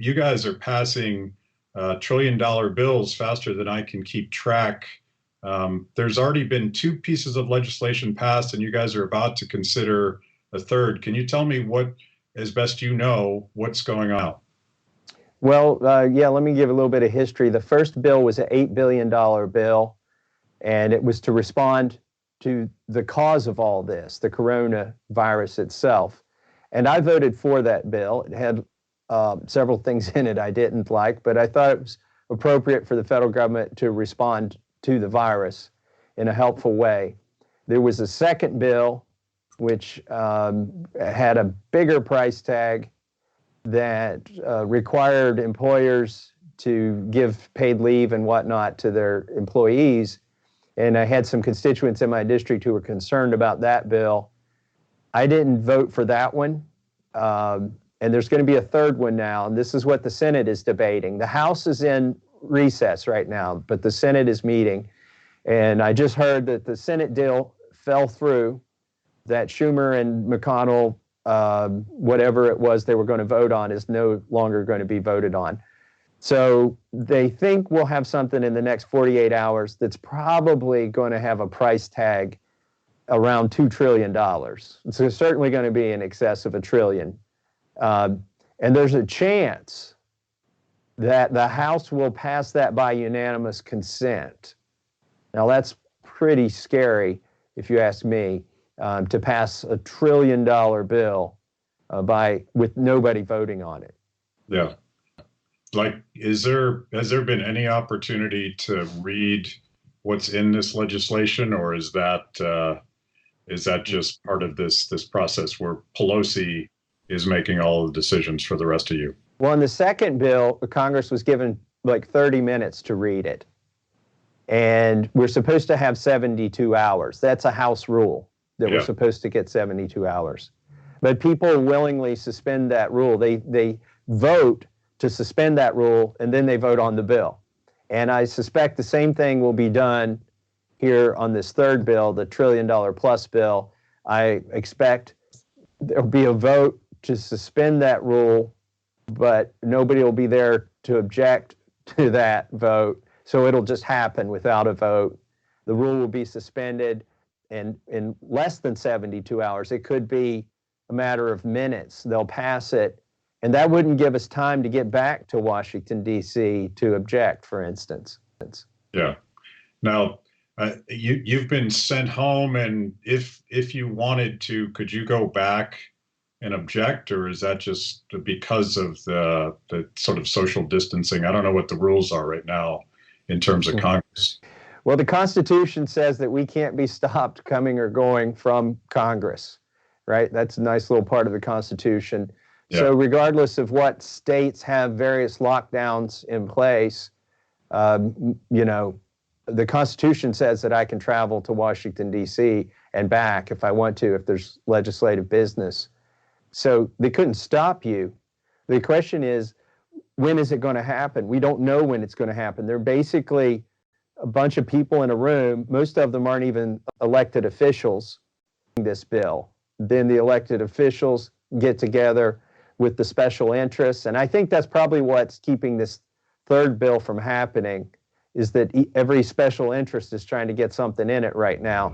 You guys are passing trillion-dollar bills faster than I can keep track. There's already been 2 pieces of legislation passed, and you guys are about to consider a third. Can you tell me what, as best you know, what's going on? Well, yeah, let me give a little bit of history. The first bill was an $8 billion bill, and it was to respond to the cause of all this, the coronavirus itself. And I voted for that bill. It had several things in it I didn't like, but I thought it was appropriate for the federal government to respond to the virus in a helpful way. There was a second bill which had a bigger price tag that required employers to give paid leave and whatnot to their employees. And I had some constituents in my district who were concerned about that bill. I didn't vote for that one. And there's going to be a third one now, and this is what the Senate is debating. The House is in recess right now, but the Senate is meeting. And I just heard that the Senate deal fell through, that Schumer and McConnell, whatever it was they were going to vote on, is no longer going to be voted on. So they think we'll have something in the next 48 hours that's probably going to have a price tag around $2 trillion. So it's certainly going to be in excess of $1 trillion. And there's a chance that the House will pass that by unanimous consent. Now that's pretty scary, if you ask me, to pass $1 trillion bill with nobody voting on it. Yeah. Like, has there been any opportunity to read what's in this legislation, or is that just part of this process where Pelosi is making all the decisions for the rest of you? Well, in the second bill, the Congress was given like 30 minutes to read it. And we're supposed to have 72 hours. That's a House rule that we're supposed to get 72 hours. But people willingly suspend that rule. They vote to suspend that rule, and then they vote on the bill. And I suspect the same thing will be done here on this third bill, the $1 trillion plus bill. I expect there'll be a vote to suspend that rule, but nobody will be there to object to that vote. So it'll just happen without a vote. The rule will be suspended, and in less than 72 hours, it could be a matter of minutes, they'll pass it. And that wouldn't give us time to get back to Washington, D.C. to object, for instance. Yeah. Now, you've been sent home, and if you wanted to, could you go back and object, or is that just because of the sort of social distancing? I don't know what the rules are right now in terms of Congress. Well, the Constitution says that we can't be stopped coming or going from Congress, right? That's a nice little part of the Constitution. Yeah. So regardless of what states have various lockdowns in place, you know, the Constitution says that I can travel to Washington, D.C. and back if I want to, if there's legislative business. So they couldn't stop you. The question is, when is it going to happen? We don't know when it's going to happen. They're basically a bunch of people in a room. Most of them aren't even elected officials. This bill. Then the elected officials get together with the special interests. And I think that's probably what's keeping this third bill from happening, is that every special interest is trying to get something in it right now.